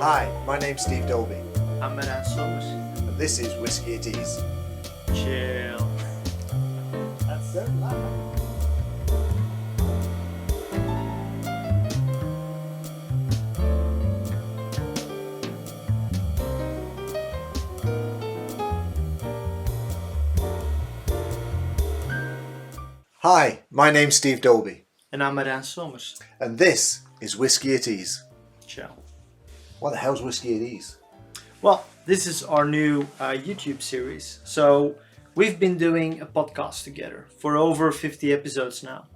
Hi, my name's Steve Dalby, I'm Marijn. and this is WhiskyAtEase. Chill. That's so loud. Hi, my name's Steve Dalby, And I'm Marijn, and this is WhiskyAtEase. Chill. What the hell's WhiskyAtEase? Well, this is our new YouTube series. So we've been doing a podcast together for over 50 episodes now.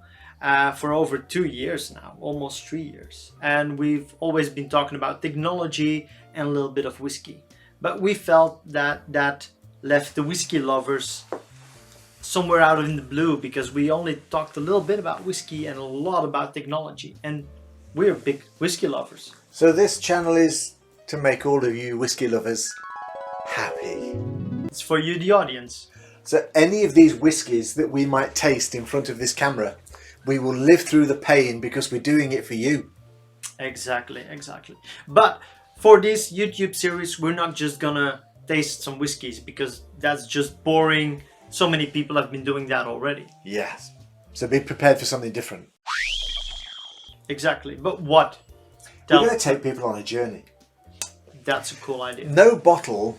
For over 2 years now, almost 3 years. And we've always been talking about technology and a little bit of whiskey. But we felt that left the whiskey lovers somewhere out in the blue, because we only talked a little bit about whiskey and a lot about technology. And we're big whiskey lovers. So this channel is to make all of you whiskey lovers happy. It's for you, the audience. So any of these whiskies that we might taste in front of this camera, we will live through the pain because we're doing it for you. Exactly. But for this YouTube series, we're not just gonna taste some whiskeys, because that's just boring. So many people have been doing that already. Yes. So be prepared for something different. Exactly. But what? We're going to take people on a journey. That's a cool idea. No bottle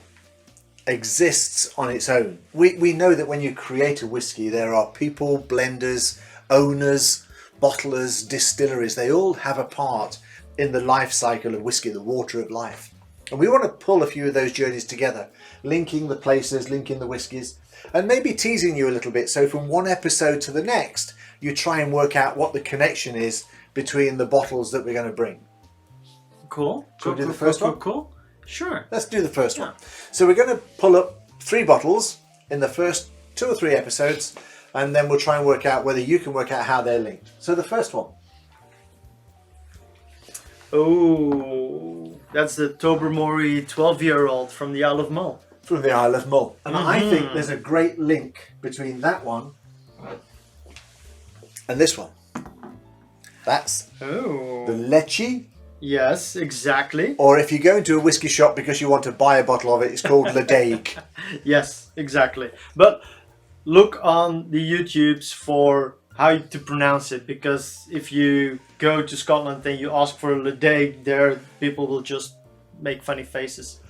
exists on its own. We know that when you create a whiskey, there are people, blenders, owners, bottlers, distilleries. They all have a part in the life cycle of whiskey, the water of life. And we want to pull a few of those journeys together, linking the places, linking the whiskies, and maybe teasing you a little bit. So from one episode to the next, you try and work out what the connection is between the bottles that we're going to bring. Cool. Shall we do the first one? Cool. Sure. Let's do the first one. So we're going to pull up 3 bottles in the first 2 or 3 episodes, and then we'll try and work out whether you can work out how they're linked. So the first one. Oh, that's the Tobermory 12-year-old from the Isle of Mull. From the Isle of Mull. And I think there's a great link between that one and this one. That's the Leche. Yes, exactly. Or if you go into a whiskey shop because you want to buy a bottle of it, it's called Ledaig. Yes, exactly. But look on the YouTubes for how to pronounce it, because if you go to Scotland and you ask for a Ledaig, there people will just make funny faces.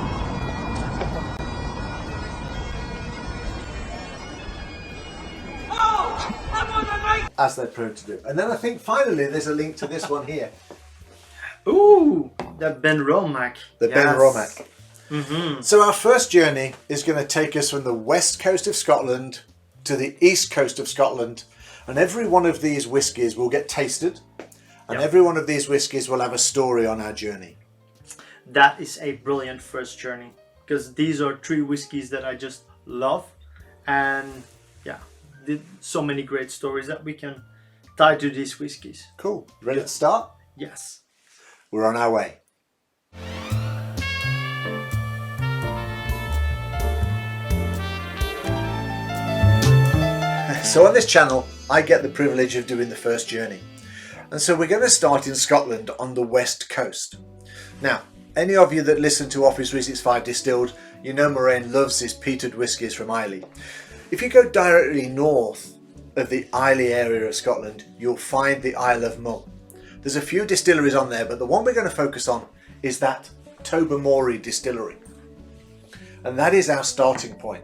As they're prone to do. And then I think finally there's a link to this one here. Ooh, the Ben Romack. The Yes. Ben Romack. So our first journey is going to take us from the west coast of Scotland to the east coast of Scotland, and every one of these whiskies will get tasted, and every one of these whiskies will have a story on our journey. That is a brilliant first journey, because these are 3 whiskies that I just love, and so many great stories that we can tie to these whiskies. Cool. Ready to start? Yes. We're on our way. So on this channel, I get the privilege of doing the first journey. And so we're going to start in Scotland on the west coast. Now, any of you that listen to Office 365 Distilled, you know Marijn loves his peated whiskies from Islay. If you go directly north of the Islay area of Scotland, you'll find the Isle of Mull. There's a few distilleries on there, but the one we're going to focus on is that Tobermory Distillery. And that is our starting point.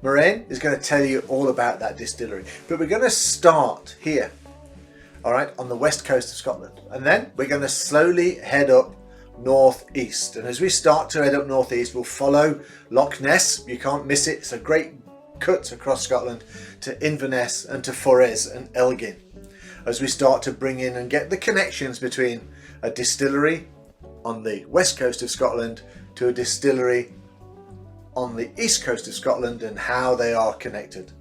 Marijn is going to tell you all about that distillery, but we're going to start here, all right, on the west coast of Scotland. And then we're going to slowly head up northeast. And as we start to head up northeast, we'll follow Loch Ness. You can't miss it. It's a great cut across Scotland to Inverness and to Forres and Elgin, as we start to bring in and get the connections between a distillery on the west coast of Scotland to a distillery on the east coast of Scotland and how they are connected.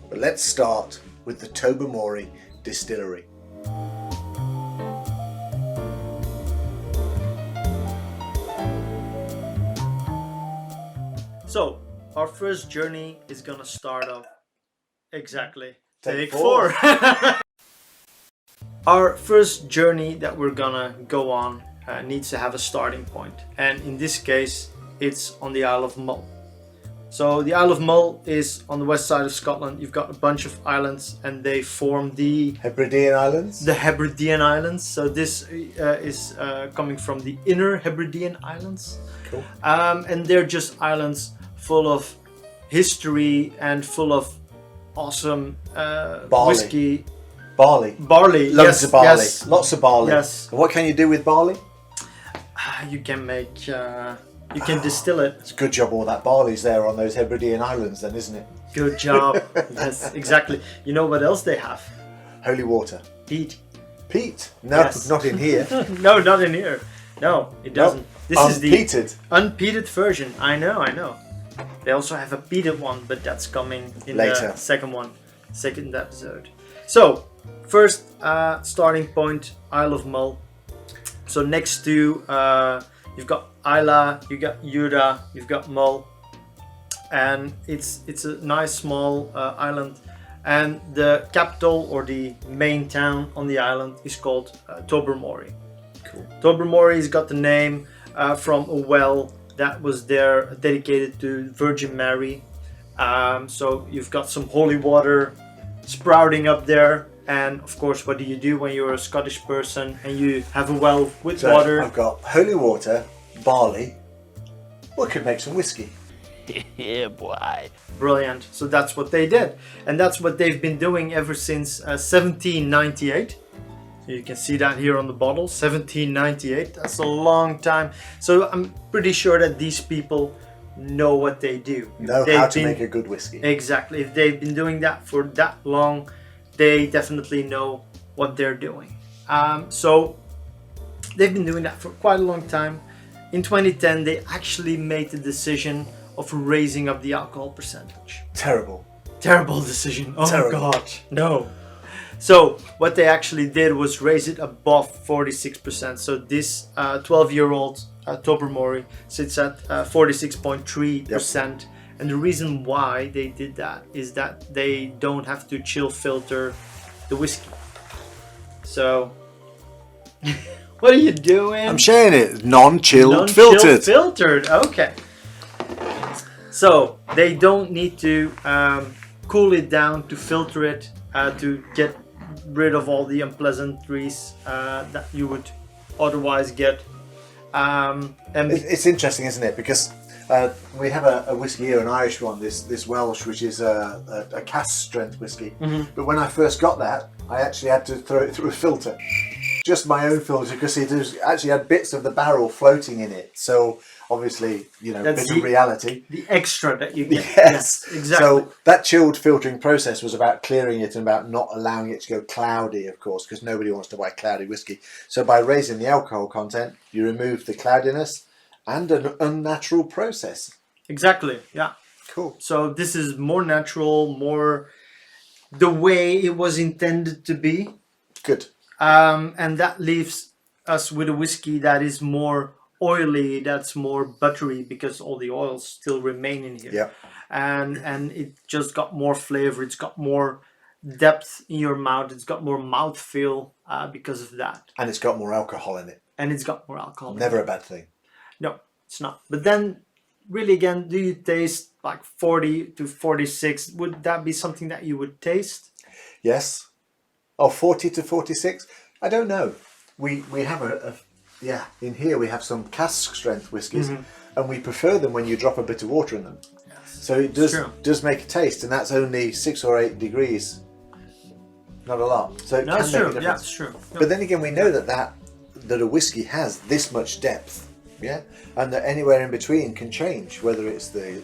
But let's start with the Tobermory Distillery. So our first journey is gonna start off exactly. Take Take 4. Our first journey that we're gonna go on needs to have a starting point, and in this case it's on the Isle of Mull. So the Isle of Mull is on the west side of Scotland. You've got a bunch of islands and they form the Hebridean Islands? The Hebridean Islands. So this is coming from the inner Hebridean Islands. Cool. And they're just islands full of history and full of awesome whiskey. Barley. Barley. Loads of barley. Yes. Lots of barley. Yes. And what can you do with barley? You can make... you can distill it. It's a good job all that barley's there on those Hebridean Islands then, isn't it? Good job. Yes, exactly. You know what else they have? Holy water. Peat. Peat? No, Yes. not in here. No, not in here. No, it doesn't. This is the Unpeated. unpeated version. I know. They also have a peated one, but that's coming in Later. the second episode. So, first starting point, Isle of Mull. So next to, you've got Isla, you've got Jura, you've got Mull. And it's a nice small island. And the capital or the main town on the island is called Tobermory. Cool. Tobermory's got the name from a well that was there dedicated to Virgin Mary. So you've got some holy water sprouting up there. And of course, what do you do when you're a Scottish person and you have a well with So water? I've got holy water, barley. We could make some whiskey. Yeah, boy. Brilliant. So that's what they did. And that's what they've been doing ever since 1798. So you can see that here on the bottle, 1798. That's a long time. So I'm pretty sure that these people know what they do. Know They've how to been- make a good whiskey. Exactly. If they've been doing that for that long, they definitely know what they're doing. So they've been doing that for quite a long time. In 2010, they actually made the decision of raising up the alcohol percentage. Terrible. Terrible decision. Oh Terrible. God, no. So what they actually did was raise it above 46%. So this 12-year-old Tobermory sits at 46.3%. And the reason why they did that is that they don't have to chill filter the whiskey. So, what are you doing? I'm sharing it. Non-chilled Non-chill filtered. filtered. Okay. So they don't need to cool it down to filter it to get rid of all the unpleasantries that you would otherwise get. And It's interesting, isn't it? Because we have a whiskey here, an Irish one, this Welsh, which is a cask strength whiskey. But when I first got that, I actually had to throw it through a filter. Just my own filter, because it actually had bits of the barrel floating in it. So obviously, you know, That's bit of reality. the extra that you get. Yes, exactly. So that chilled filtering process was about clearing it and about not allowing it to go cloudy, of course, because nobody wants to buy cloudy whiskey. So by raising the alcohol content, you remove the cloudiness and an unnatural process. Exactly. Yeah. Cool. So this is more natural, more the way it was intended to be. Good. And that leaves us with a whiskey that is more oily, that's more buttery, because all the oils still remain in here. Yeah. And it just got more flavor, it's got more depth in your mouth, it's got more mouthfeel because of that. And it's got more alcohol in it. And it's got more alcohol. Never a bad thing. No, it's not. But then, really again, do you taste like 40 to 46? Would that be something that you would taste? Yes. Oh, 40 to 46? I don't know. We have in here we have some cask strength whiskies, and we prefer them when you drop a bit of water in them. Yes. So it does make a taste, and that's only 6 or 8 degrees. Not a lot. So it No, can it's make a true. difference. Yeah, it's true. No. But then again, we know that a whiskey has this much depth, yeah, and that anywhere in between can change, whether it's the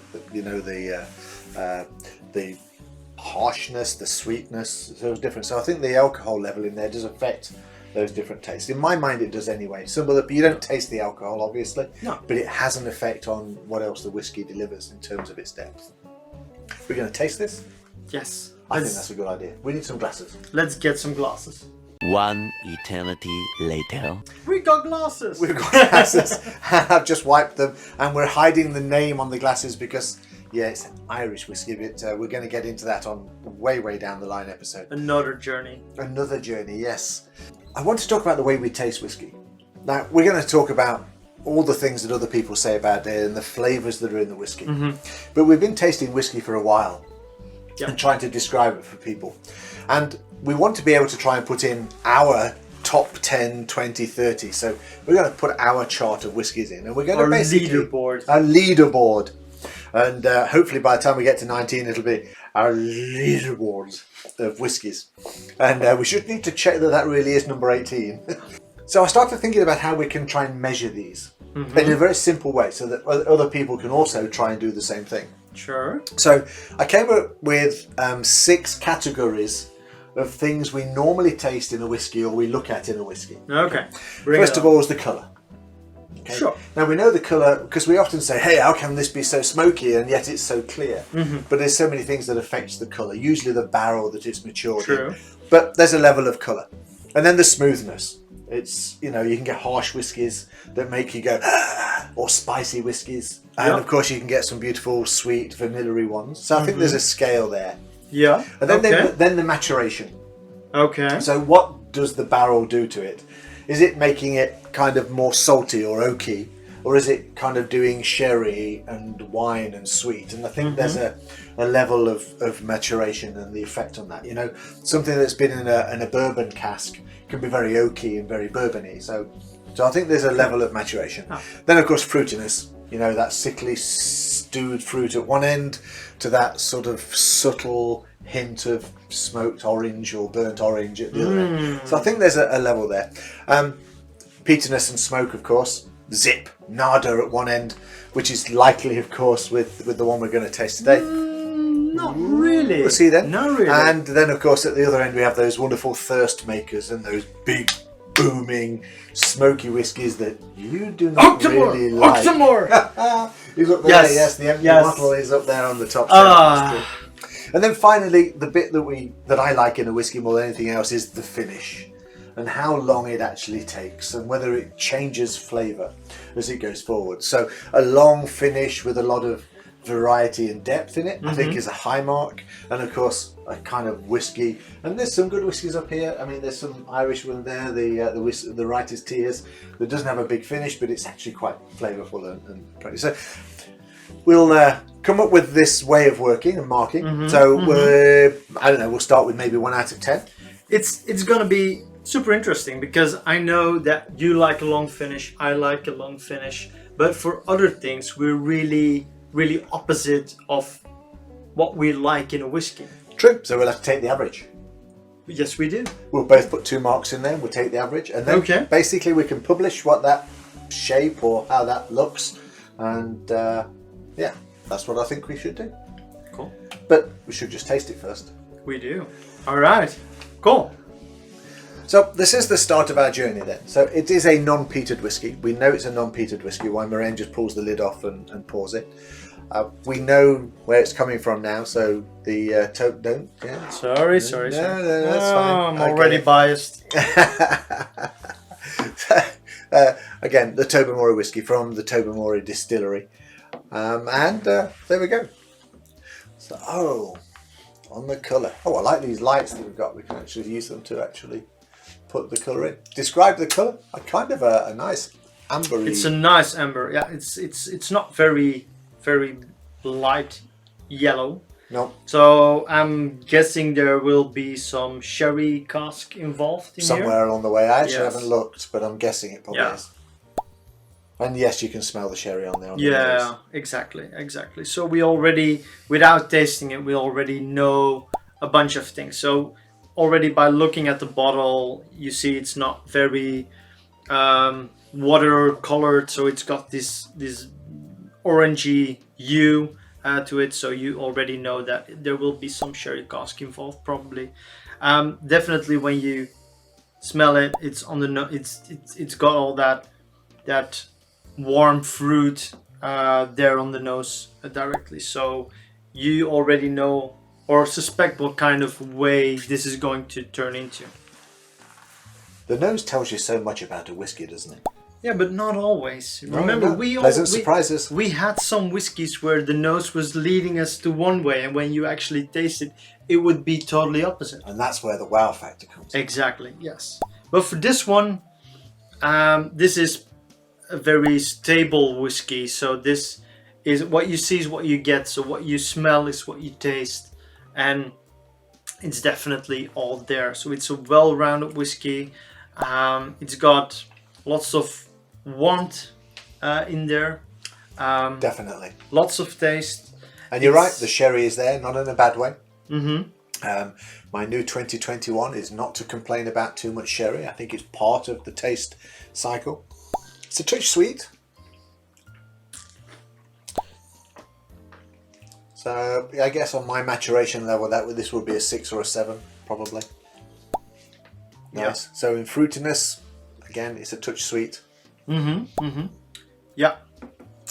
harshness, the sweetness, so it's different. So I think the alcohol level in there does affect those different tastes. In my mind, it does anyway. Some of the you don't taste the alcohol, obviously, No. but it has an effect on what else the whiskey delivers in terms of its depth. We're going to taste this. Yes. I think that's a good idea. We need some glasses. Let's get some glasses. One eternity later. We got glasses. We've got glasses. I've just wiped them, and we're hiding the name on the glasses because, yeah, it's an Irish whiskey. But we're going to get into that on way down the line episode. Another journey. Another journey, yes. I want to talk about the way we taste whiskey. Now, we're going to talk about all the things that other people say about it and the flavours that are in the whiskey. But we've been tasting whiskey for a while and trying to describe it for people. And we want to be able to try and put in our top 10, 20, 30. So we're going to put our chart of whiskies in, and we're going to basically... Our leaderboard. And hopefully by the time we get to 19, it'll be our leaderboard of whiskies. And we should need to check that really is number 18. So I started thinking about how we can try and measure these in a very simple way so that other people can also try and do the same thing. Sure. So I came up with 6 categories of things we normally taste in a whiskey or we look at in a whiskey. Okay. First of all is the colour. Okay? Sure. Now we know the colour because we often say, hey, how can this be so smoky and yet it's so clear? But there's so many things that affect the colour, usually the barrel that it's matured in. But there's a level of colour. And then the smoothness. It's, you know, you can get harsh whiskies that make you go, ah, or spicy whiskies. And of course you can get some beautiful, sweet, vanilla-y ones. So I think there's a scale there. Yeah. And then, then the maturation. Okay. So what does the barrel do to it? Is it making it kind of more salty or oaky? Or is it kind of doing sherry and wine and sweet? And I think there's a level of maturation and the effect on that. You know, something that's been in a bourbon cask can be very oaky and very bourbony. So I think there's a level of maturation. Then of course fruitiness. You know, that sickly stewed fruit at one end to that sort of subtle hint of smoked orange or burnt orange at the other end. So I think there's a level there. Peatiness and smoke, of course. Zip, nada at one end, which is likely, of course, with the one we're going to taste today. Not really. We'll see then. Not really. And then, of course, at the other end, we have those wonderful thirst makers and those big, booming, smoky whiskies that you do not really like. Octomore! He's up there, yes, the empty bottle is up there on the top shelf. And then finally, the bit that I like in a whiskey more than anything else is the finish. And how long it actually takes and whether it changes flavour as it goes forward. So a long finish with a lot of variety and depth in it, I think is a high mark. And of course, a kind of whiskey. And there's some good whiskies up here. I mean, there's some Irish one there, the Writer's Tears, that doesn't have a big finish, but it's actually quite flavourful and pretty. So we'll come up with this way of working and marking. I don't know, we'll start with maybe 1 out of 10. It's going to be super interesting because I know that you like a long finish, I like a long finish, but for other things we're really opposite of what we like in a whiskey. True. So we'll have to take the average. Yes, we do. We'll both put 2 marks in there. We'll take the average, and then basically we can publish what that shape or how that looks, and yeah, that's what I think we should do. Cool. But we should just taste it first. We do. All right. Cool. So this is the start of our journey then. So it is a non-peated whiskey. We know it's a non-peated whiskey while Marijn just pulls the lid off and pours it. We know where it's coming from now, so the don't. Yeah. Sorry. No, that's fine. I'm already biased. Again, the Tobermory whiskey from the Tobermory Distillery. And there we go. So, on the colour. Oh, I like these lights that we've got. We can actually use them to actually put the colour in. Describe the colour. A kind of a nice ambery. It's a nice amber. Yeah, it's not very light yellow. No. So I'm guessing there will be some sherry cask involved in somewhere along the way. I actually Yes. haven't looked, but I'm guessing it probably is. And yes, you can smell the sherry on there. On the nose. Exactly. So we already, without tasting it, we already know a bunch of things. So already by looking at the bottle, you see it's not very water colored. So it's got this orangey hue to it. So you already know that there will be some sherry cask involved, probably. Definitely when you smell it, it's on the it's got all that warm fruit there on the nose directly, so you already know or suspect what kind of way this is going to turn into. The nose tells you so much about a whiskey, doesn't it? Yeah, but not always. No, Remember, no. Pleasant surprises. We had some whiskies where the nose was leading us to one way, and when you actually taste it, it would be totally opposite. And that's where the wow factor comes in. Exactly, yes. But for this one, This is a very stable whiskey, so this is what you see is what you get, so what you smell is what you taste, and it's definitely all there. So it's a well-rounded whiskey. It's got lots of warmth in there, Definitely. lots of taste. And you're right, the sherry is there, not in a bad way. Mm-hmm. My new 2021 is not to complain about too much sherry. I think it's part of the taste cycle. It's a touch sweet. So I guess on my maturation level, this would be a 6 or a 7, probably. Nice. Yeah. So in fruitiness, again, it's a touch sweet. Yeah.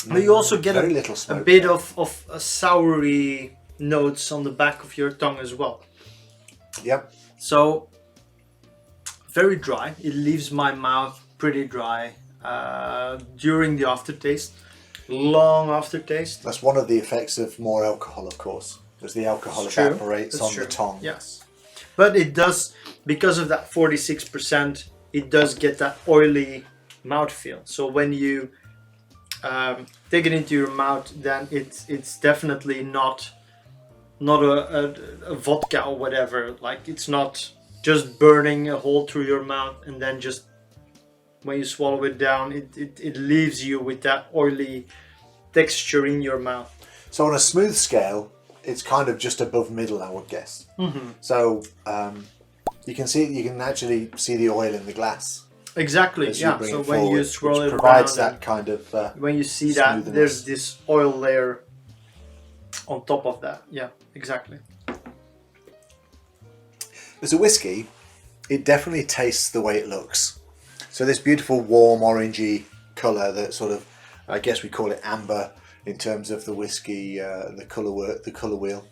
But you also get Very little a smoke. bit of soury notes on the back of your tongue as well. Yep. So very dry. It leaves my mouth pretty dry during the aftertaste. Long aftertaste. That's one of the effects of more alcohol, of course, because the alcohol It's true. evaporates It's on true. the tongue. Yes. But it does, because of that 46%, it does get that oily mouthfeel. So when you take it into your mouth, then it's definitely not a vodka or whatever. Like, it's not just burning a hole through your mouth and then just when you swallow it down, it leaves you with that oily texture in your mouth. So on a smooth scale, it's kind of just above middle, I would guess. So you can actually see the oil in the glass. Exactly. As you Yeah. bring So it when forward, you swirl which it provides around, that kind of when you see that, smoothness. there's this oil layer on top of that. Yeah. Exactly. as a whiskey, it definitely tastes the way it looks. So this beautiful warm orangey colour that sort of, I guess we call it amber in terms of the whiskey, the colour wheel,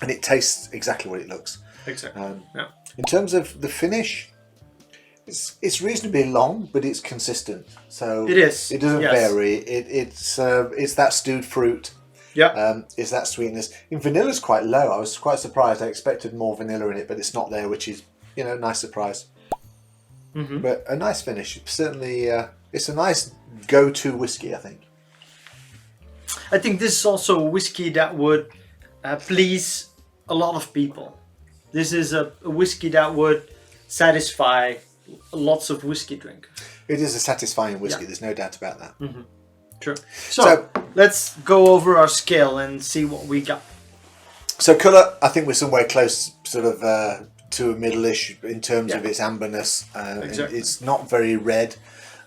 and it tastes exactly what it looks. Exactly. Yeah. In terms of the finish, it's reasonably long, but it's consistent. So It is, It doesn't yes. vary. It's that stewed fruit. Yeah. It's that sweetness. In vanilla's quite low. I was quite surprised. I expected more vanilla in it, but it's not there, which is, nice surprise. Mm-hmm. But a nice finish. Certainly, it's a nice go-to whiskey, I think. I think this is also a whiskey that would please a lot of people. This is a whiskey that would satisfy lots of whiskey drinkers. It is a satisfying whiskey. Yeah. There's no doubt about that. Mm-hmm. True. So let's go over our scale and see what we got. So colour, I think we're somewhere close, sort of to a middle-ish in terms of its amberness. Exactly. It's not very red,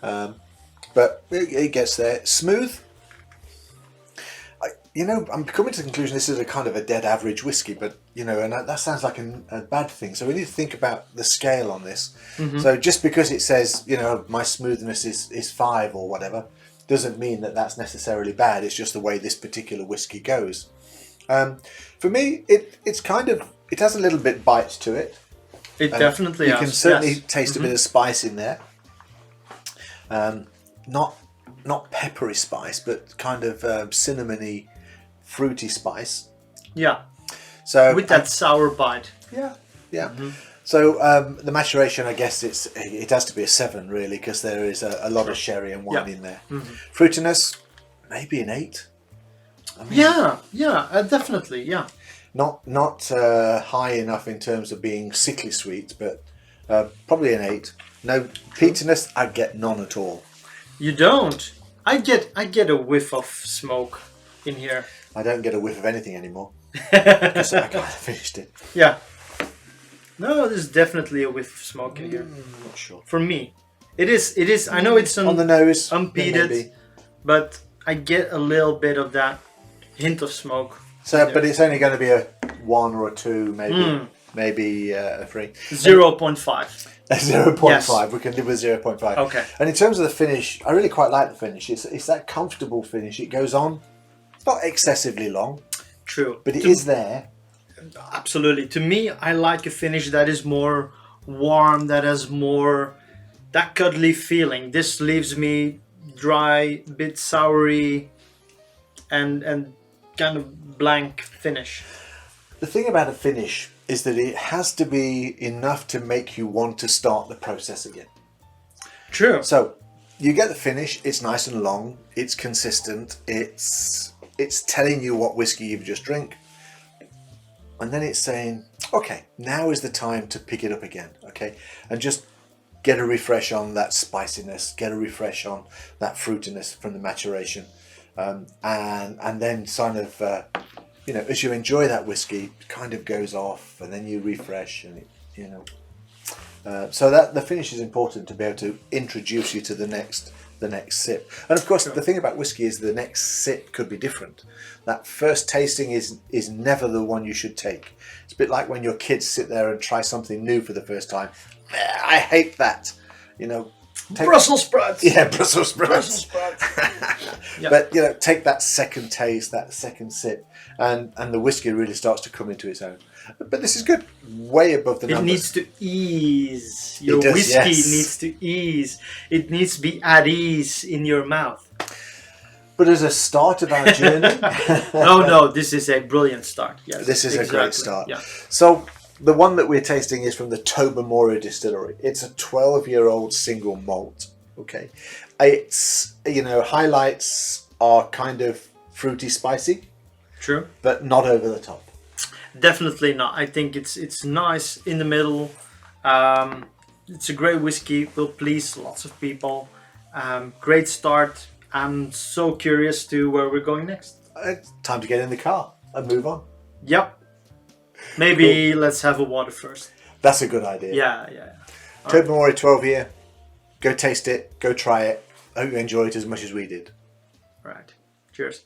but it gets there. Smooth. I'm coming to the conclusion this is a kind of a dead average whiskey, but and that sounds like a bad thing. So we need to think about the scale on this. Mm-hmm. So just because it says my smoothness is 5 or whatever, doesn't mean that that's necessarily bad. It's just the way this particular whiskey goes. For me, it has a little bit bite to it. It definitely You has. can certainly Yes. taste a bit of spice in there. Not peppery spice, but kind of cinnamony, fruity spice. Yeah. So With that sour bite. yeah. So the maturation, I guess it has to be a 7 really, because there is a lot of sherry and wine in there. Fruitiness, maybe an 8. Definitely, yeah. Not high enough in terms of being sickly sweet, but probably an 8. No peatiness, I get none at all. You don't. I get a whiff of smoke in here. I don't get a whiff of anything anymore because I kind of finished it. Yeah. No, there's definitely a whiff of smoke in here. I'm not sure. For me, it is. I know it's On the nose, unpeated, maybe. but I get a little bit of that hint of smoke. So, but it's only going to be a 1 or a 2, maybe a 3. 0.5. A 0.5. Yes. We can live with 0.5. Okay. And in terms of the finish, I really quite like the finish. It's that comfortable finish. It goes on. It's not excessively long, True. but it is there. Absolutely. To me, I like a finish that is more warm, that has more that cuddly feeling. This leaves me dry, bit soury, and kind of blank finish. The thing about a finish is that it has to be enough to make you want to start the process again. True. So you get the finish. It's nice and long. It's consistent. It's telling you what whiskey you've just drank. And then it's saying, okay, now is the time to pick it up again, okay? And just get a refresh on that spiciness, get a refresh on that fruitiness from the maturation. And then kind of, as you enjoy that whiskey, it kind of goes off and then you refresh and, so that the finish is important to be able to introduce you to the next sip. And of course, the thing about whiskey is the next sip could be different. That first tasting is never the one you should take. It's a bit like when your kids sit there and try something new for the first time. I hate that. Brussels sprouts. Yeah, Brussels sprouts. Yep. But take that second taste, that second sip, and the whiskey really starts to come into its own. But this is good, way above the numbers. It needs to ease. Your does, whiskey yes. needs to ease. It needs to be at ease in your mouth. But as a start of our journey, No, this is a brilliant start. Yes, this is a great start. Yeah. So the one that we're tasting is from the Tobermory Distillery. It's a 12-year-old single malt. Okay, it's highlights are kind of fruity, spicy, True. but not over the top. Definitely not. I think it's nice in the middle. It's a great whiskey. Will please lots of people. Great start. I'm so curious to where we're going next. Time to get in the car and move on. Yep. Maybe let's have a water first. That's a good idea. Yeah. Tobermory 12-year. Go taste it. Go try it. I hope you enjoy it as much as we did. Right. Cheers.